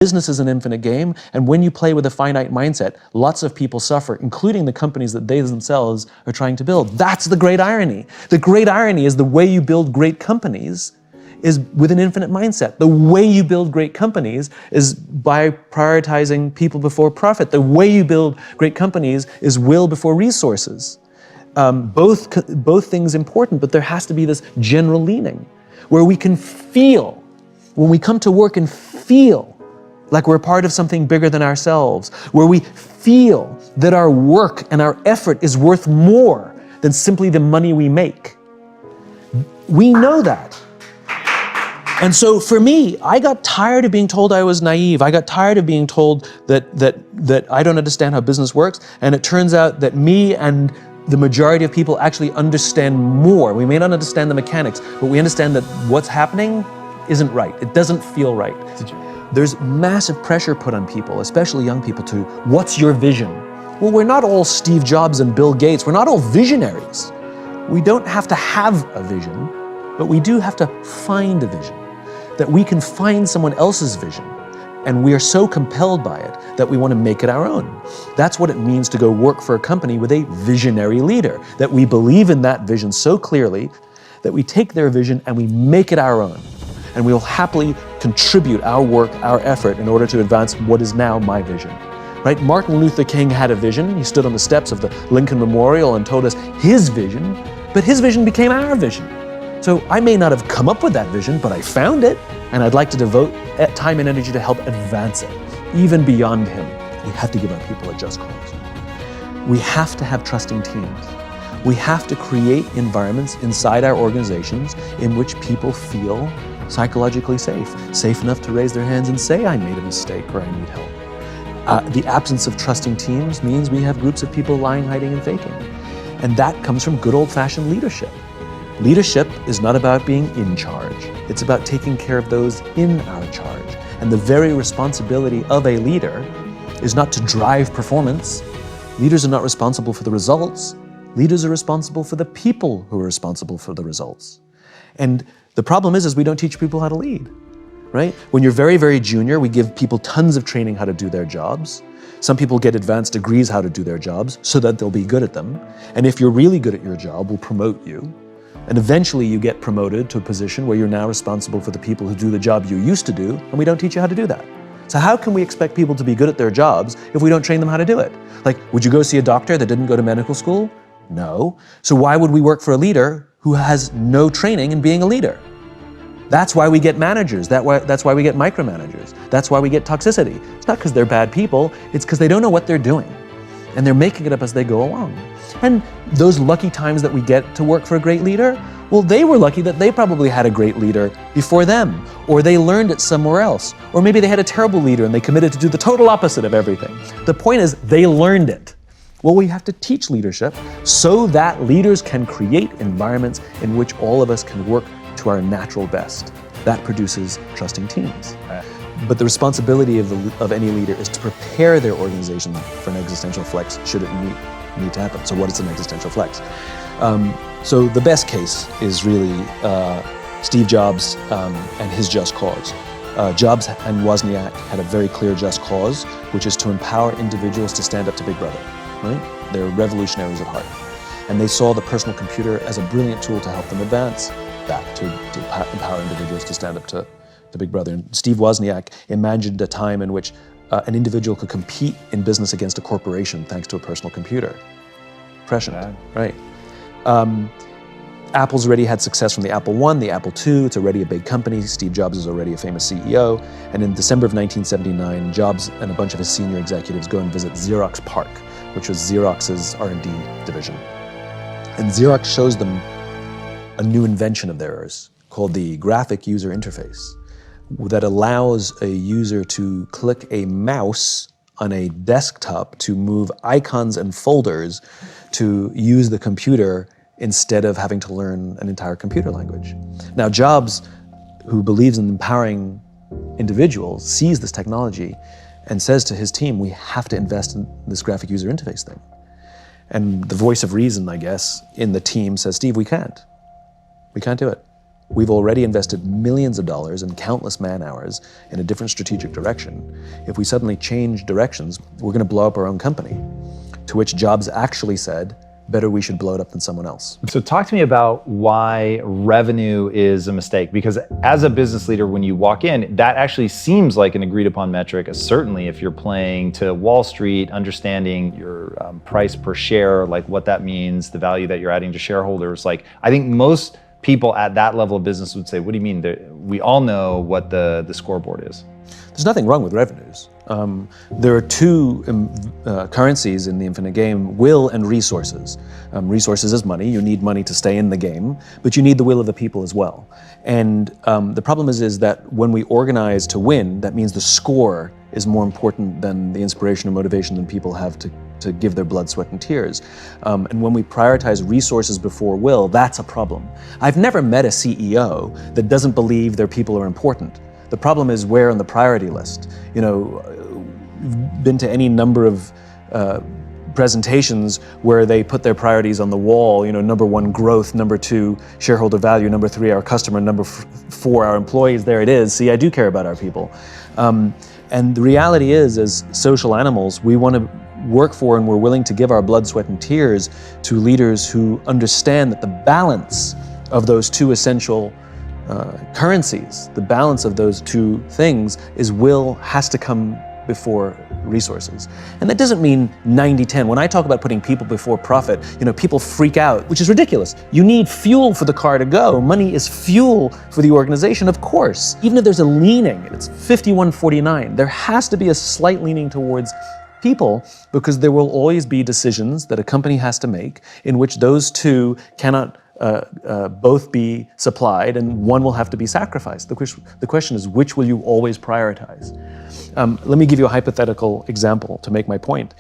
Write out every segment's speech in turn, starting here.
Business is an infinite game, and when you play with a finite mindset, lots of people suffer, including the companies that they themselves are trying to build. That's the great irony. The great irony is the way you build great companies is with an infinite mindset. The way you build great companies is by prioritizing people before profit. The way you build great companies is will before resources. Both things important, but there has to be this general leaning where we can feel, when we come to work and feel like we're part of something bigger than ourselves, where we feel that our work and our effort is worth more than simply the money we make. We know that. And so for me, I got tired of being told I was naive. I got tired of being told that I don't understand how business works. And it turns out that me and the majority of people actually understand more. We may not understand the mechanics, but we understand that what's happening isn't right. It doesn't feel right. There's massive pressure put on people, especially young people, to what's your vision? Well, we're not all Steve Jobs and Bill Gates. We're not all visionaries. We don't have to have a vision, but we do have to find a vision. That we can find someone else's vision, and we are so compelled by it that we want to make it our own. That's what it means to go work for a company with a visionary leader, that we believe in that vision so clearly that we take their vision and we make it our own. And we will happily contribute our work, our effort, in order to advance what is now my vision. Right? Martin Luther King had a vision. He stood on the steps of the Lincoln Memorial and told us his vision, but his vision became our vision. So I may not have come up with that vision, but I found it, and I'd like to devote time and energy to help advance it, even beyond him. We have to give our people a just cause. We have to have trusting teams. We have to create environments inside our organizations in which people feel psychologically safe enough to raise their hands and say, I made a mistake or I need help. The absence of trusting teams means we have groups of people lying, hiding, and faking. And that comes from good old-fashioned leadership. Leadership is not about being in charge. It's about taking care of those in our charge. And the very responsibility of a leader is not to drive performance. Leaders are not responsible for the results. Leaders are responsible for the people who are responsible for the results. And the problem is we don't teach people how to lead, right? When you're very, very junior, we give people tons of training how to do their jobs. Some people get advanced degrees how to do their jobs so that they'll be good at them. And if you're really good at your job, we'll promote you. And eventually you get promoted to a position where you're now responsible for the people who do the job you used to do, and we don't teach you how to do that. So how can we expect people to be good at their jobs if we don't train them how to do it? Like, would you go see a doctor that didn't go to medical school? No. So why would we work for a leader who has no training in being a leader? That's why we get managers. That's why we get micromanagers. That's why we get toxicity. It's not because they're bad people, it's because they don't know what they're doing. And they're making it up as they go along. And those lucky times that we get to work for a great leader, well, they were lucky that they probably had a great leader before them, or they learned it somewhere else, or maybe they had a terrible leader and they committed to do the total opposite of everything. The point is, they learned it. Well, we have to teach leadership so that leaders can create environments in which all of us can work to our natural best. That produces trusting teams. But the responsibility of any leader is to prepare their organization for an existential flex should it need to happen. So what is an existential flex? So the best case is really Steve Jobs and his just cause. Jobs and Wozniak had a very clear just cause, which is to empower individuals to stand up to Big Brother. Right? They're revolutionaries at heart. And they saw the personal computer as a brilliant tool to help them advance that, to empower individuals to stand up to Big Brother. And Steve Wozniak imagined a time in which an individual could compete in business against a corporation thanks to a personal computer. Prescient, right? Apple's already had success from the Apple I, the Apple II. It's already a big company. Steve Jobs is already a famous CEO. And in December of 1979, Jobs and a bunch of his senior executives go and visit Xerox PARC, which was Xerox's R&D division. And Xerox shows them a new invention of theirs called the graphic user interface that allows a user to click a mouse on a desktop to move icons and folders to use the computer instead of having to learn an entire computer language. Now, Jobs, who believes in empowering individuals, sees this technology and says to his team, we have to invest in this graphic user interface thing. And the voice of reason, I guess, in the team says, Steve, we can't. We can't do it. We've already invested millions of dollars and countless man hours in a different strategic direction. If we suddenly change directions, we're going to blow up our own company. To which Jobs actually said, better we should blow it up than someone else. So talk to me about why revenue is a mistake, because as a business leader, when you walk in, that actually seems like an agreed upon metric, certainly if you're playing to Wall Street, understanding your price per share, like what that means, the value that you're adding to shareholders. Like, I think most people at that level of business would say, what do you mean? We all know what the scoreboard is. There's nothing wrong with revenues. There are two currencies in the infinite game, will and resources. Resources is money. You need money to stay in the game, but you need the will of the people as well. And the problem is that when we organize to win, that means the score is more important than the inspiration and motivation that people have to give their blood, sweat, and tears. And when we prioritize resources before will, that's a problem. I've never met a CEO that doesn't believe their people are important. The problem is where on the priority list. You know, been to any number of presentations where they put their priorities on the wall, you know, number 1, growth, number 2, shareholder value, number 3, our customer, number 4, our employees. There it is. See, I do care about our people. And the reality is, as social animals, we want to work for and we're willing to give our blood, sweat, and tears to leaders who understand that the balance of those two essential currencies, the balance of those two things is will has to come before resources. And that doesn't mean 90-10. When I talk about putting people before profit, you know, people freak out, which is ridiculous. You need fuel for the car to go. Money is fuel for the organization, of course. Even if there's a leaning, it's 51-49, there has to be a slight leaning towards people, because there will always be decisions that a company has to make in which those two cannot both be supplied and one will have to be sacrificed. The question is, which will you always prioritize? Let me give you a hypothetical example to make my point.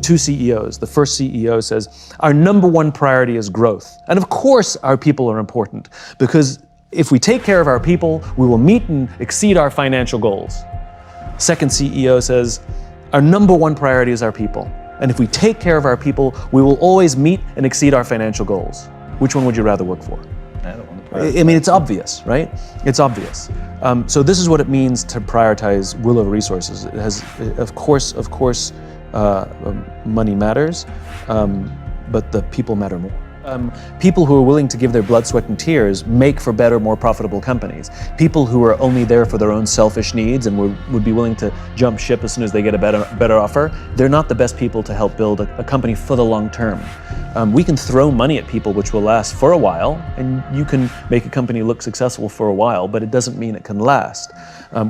2 CEOs. The first CEO says, our number 1 priority is growth. And of course our people are important, because if we take care of our people, we will meet and exceed our financial goals. Second CEO says, our number 1 priority is our people. And if we take care of our people, we will always meet and exceed our financial goals. Which one would you rather work for? I don't want to prioritize. I mean, it's obvious, right? It's obvious. So this is what it means to prioritize will over resources. It has, of course, money matters, but the people matter more. People who are willing to give their blood, sweat, and tears make for better, more profitable companies. People who are only there for their own selfish needs and would be willing to jump ship as soon as they get a better offer, they're not the best people to help build a company for the long term. We can throw money at people which will last for a while, and you can make a company look successful for a while, but it doesn't mean it can last.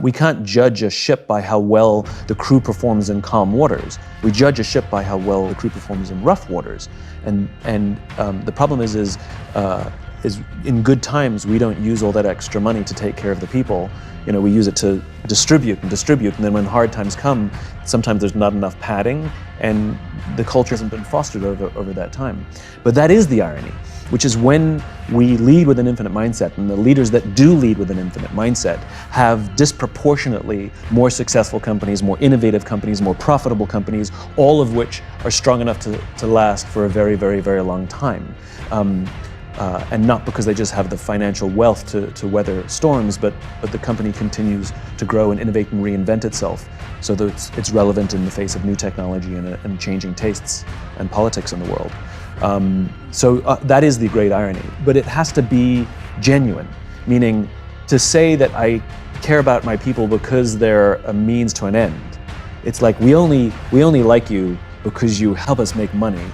We can't judge a ship by how well the crew performs in calm waters. We judge a ship by how well the crew performs in rough waters. And the problem is in good times, we don't use all that extra money to take care of the people. You know, we use it to distribute, and then when hard times come, sometimes there's not enough padding, and the culture hasn't been fostered over that time. But that is the irony, which is when we lead with an infinite mindset, and the leaders that do lead with an infinite mindset have disproportionately more successful companies, more innovative companies, more profitable companies, all of which are strong enough to last for a very, very, very long time. And not because they just have the financial wealth to weather storms, but the company continues to grow and innovate and reinvent itself so that it's relevant in the face of new technology and changing tastes and politics in the world. So that is the great irony, but it has to be genuine, meaning to say that I care about my people because they're a means to an end. It's like we only like you because you help us make money.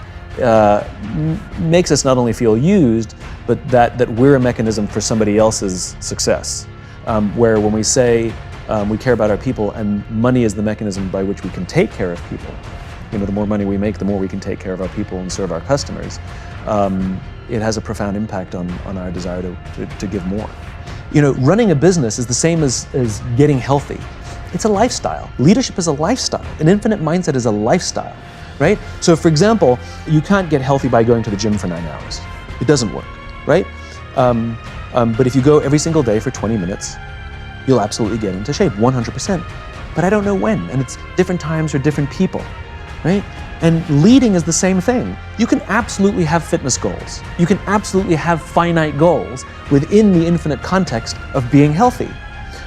Makes us not only feel used, but that we're a mechanism for somebody else's success. Where when we say we care about our people and money is the mechanism by which we can take care of people, you know, the more money we make, the more we can take care of our people and serve our customers. It has a profound impact on our desire to give more. You know, running a business is the same as getting healthy. It's a lifestyle. Leadership is a lifestyle. An infinite mindset is a lifestyle. Right? So for example, you can't get healthy by going to the gym for 9 hours. It doesn't work, right? But if you go every single day for 20 minutes, you'll absolutely get into shape, 100%. But I don't know when, and it's different times for different people, right? And leading is the same thing. You can absolutely have fitness goals. You can absolutely have finite goals within the infinite context of being healthy.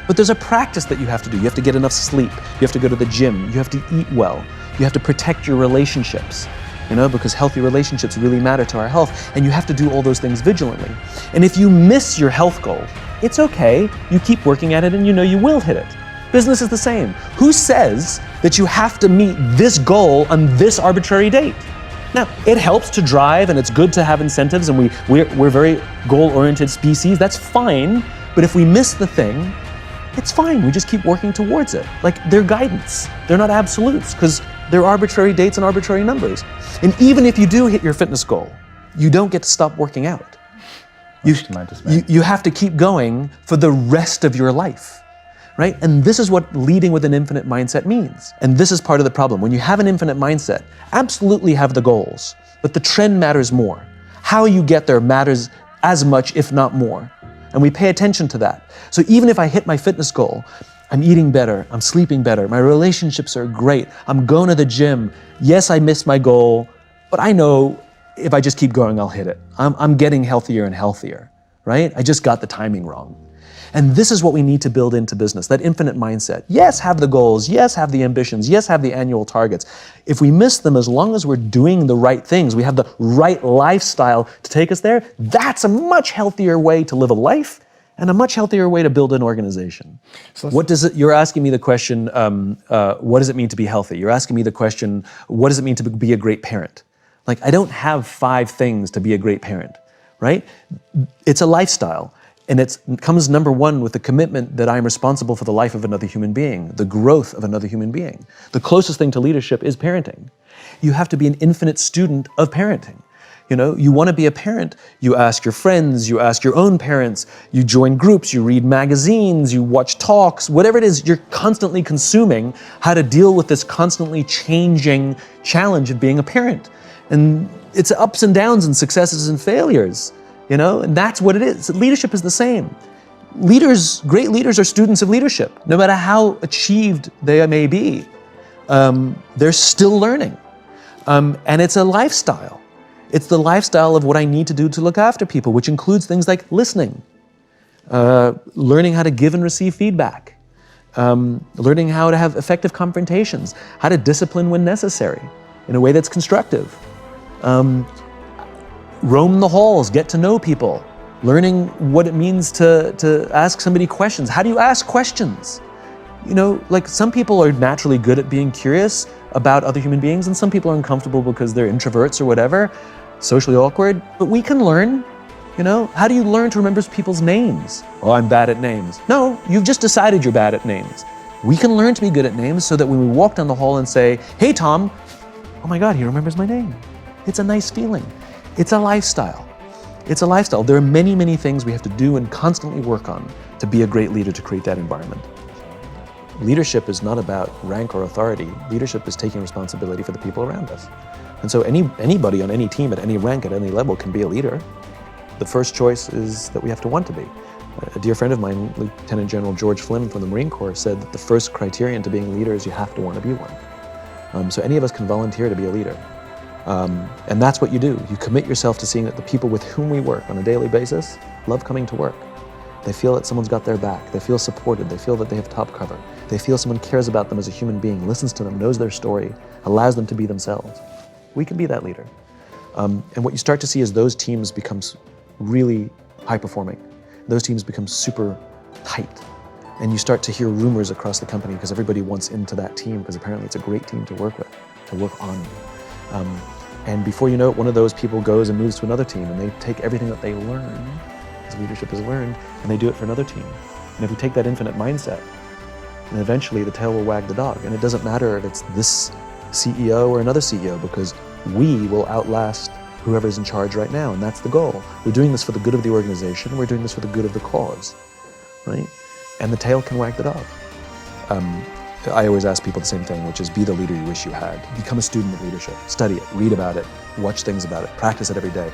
But there's a practice that you have to do. You have to get enough sleep. You have to go to the gym. You have to eat well. You have to protect your relationships, because healthy relationships really matter to our health. And you have to do all those things vigilantly. And if you miss your health goal, it's okay. You keep working at it and you will hit it. Business is the same. Who says that you have to meet this goal on this arbitrary date? Now, it helps to drive and it's good to have incentives, and we're very goal-oriented species. That's fine. But if we miss the thing, it's fine. We just keep working towards it. Like, they're guidance. They're not absolutes, because they're arbitrary dates and arbitrary numbers. And even if you do hit your fitness goal, you don't get to stop working out. You have to keep going for the rest of your life. Right? And this is what leading with an infinite mindset means. And this is part of the problem. When you have an infinite mindset, absolutely have the goals, but the trend matters more. How you get there matters as much, if not more. And we pay attention to that. So even if I hit my fitness goal, I'm eating better, I'm sleeping better, my relationships are great, I'm going to the gym. Yes, I missed my goal, but I know if I just keep going, I'll hit it. I'm getting healthier and healthier, right? I just got the timing wrong. And this is what we need to build into business, that infinite mindset. Yes, have the goals. Yes, have the ambitions. Yes, have the annual targets. If we miss them, as long as we're doing the right things, we have the right lifestyle to take us there, that's a much healthier way to live a life and a much healthier way to build an organization. So you're asking me the question, what does it mean to be healthy? You're asking me the question, what does it mean to be a great parent? Like, I don't have 5 things to be a great parent, right? It's a lifestyle. And it comes number 1 with the commitment that I'm responsible for the life of another human being, the growth of another human being. The closest thing to leadership is parenting. You have to be an infinite student of parenting. You want to be a parent, you ask your friends, you ask your own parents, you join groups, you read magazines, you watch talks, whatever it is, you're constantly consuming how to deal with this constantly changing challenge of being a parent. And it's ups and downs and successes and failures. And that's what it is. Leadership is the same. Great leaders are students of leadership. No matter how achieved they may be, they're still learning. And it's a lifestyle. It's the lifestyle of what I need to do to look after people, which includes things like listening, learning how to give and receive feedback, learning how to have effective confrontations, how to discipline when necessary in a way that's constructive. Roam the halls, get to know people, learning what it means to ask somebody questions. How do you ask questions? Like, some people are naturally good at being curious about other human beings, and some people are uncomfortable because they're introverts or whatever, socially awkward. But we can learn, How do you learn to remember people's names? Oh, I'm bad at names. No, you've just decided you're bad at names. We can learn to be good at names so that when we walk down the hall and say, "Hey, Tom," oh my God, he remembers my name. It's a nice feeling. It's a lifestyle. It's a lifestyle. There are many, many things we have to do and constantly work on to be a great leader, to create that environment. Leadership is not about rank or authority. Leadership is taking responsibility for the people around us. And so anybody on any team, at any rank, at any level, can be a leader. The first choice is that we have to want to be. A dear friend of mine, Lieutenant General George Flynn from the Marine Corps, said that the first criterion to being a leader is you have to want to be one. So any of us can volunteer to be a leader. And that's what you do. You commit yourself to seeing that the people with whom we work on a daily basis love coming to work. They feel that someone's got their back. They feel supported. They feel that they have top cover. They feel someone cares about them as a human being, listens to them, knows their story, allows them to be themselves. We can be that leader. And what you start to see is those teams become really high performing. Those teams become super tight. And you start to hear rumors across the company because everybody wants into that team, because apparently it's a great team to work with, to work on. And before you know it, one of those people goes and moves to another team, and they take everything that they learn, as leadership has learned, and they do it for another team. And if we take that infinite mindset, then eventually the tail will wag the dog. And it doesn't matter if it's this CEO or another CEO, because we will outlast whoever's in charge right now, and that's the goal. We're doing this for the good of the organization, we're doing this for the good of the cause, right? And the tail can wag the dog. I always ask people the same thing, which is be the leader you wish you had. Become a student of leadership. Study it, read about it, watch things about it, practice it every day.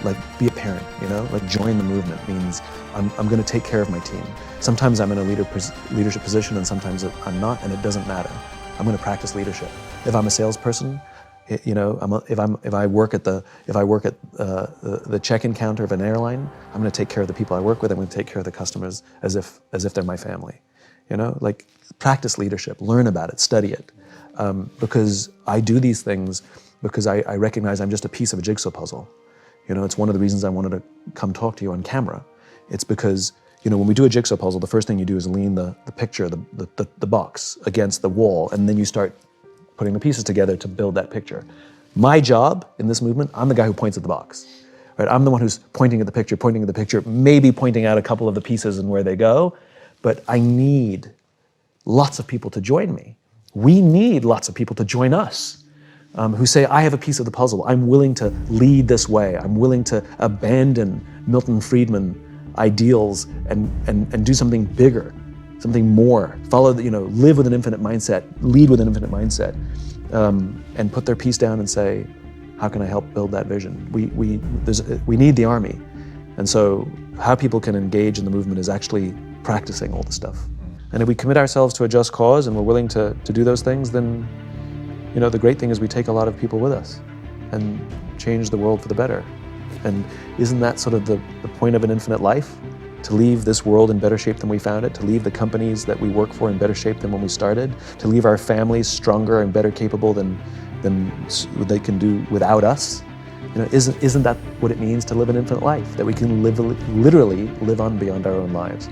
Like, be a parent, like, join the movement means I'm going to take care of my team. Sometimes I'm in a leadership position and sometimes I'm not, and it doesn't matter. I'm going to practice leadership. If I'm a salesperson, If I work at the check-in counter of an airline, I'm going to take care of the people I work with. I'm going to take care of the customers as if they're my family. Like practice leadership, learn about it, study it, because I do these things because I recognize I'm just a piece of a jigsaw puzzle. It's one of the reasons I wanted to come talk to you on camera. It's because when we do a jigsaw puzzle, the first thing you do is lean the picture, the box against the wall, and then you start putting the pieces together to build that picture. My job in this movement, I'm the guy who points at the box. Right? I'm the one who's pointing at the picture, maybe pointing out a couple of the pieces and where they go, but I need lots of people to join me. We need lots of people to join us, who say, I have a piece of the puzzle. I'm willing to lead this way. I'm willing to abandon Milton Friedman ideals and do something bigger, something more. Live with an infinite mindset, lead with an infinite mindset, and put their piece down and say, how can I help build that vision? We need the army. And so how people can engage in the movement is actually practicing all the stuff. And if we commit ourselves to a just cause and we're willing to do those things, then the great thing is we take a lot of people with us and change the world for the better. And isn't that sort of the point of an infinite life? To leave this world in better shape than we found it, to leave the companies that we work for in better shape than when we started, to leave our families stronger and better capable than they can do without us. Isn't that what it means to live an infinite life? That we can literally live on beyond our own lives.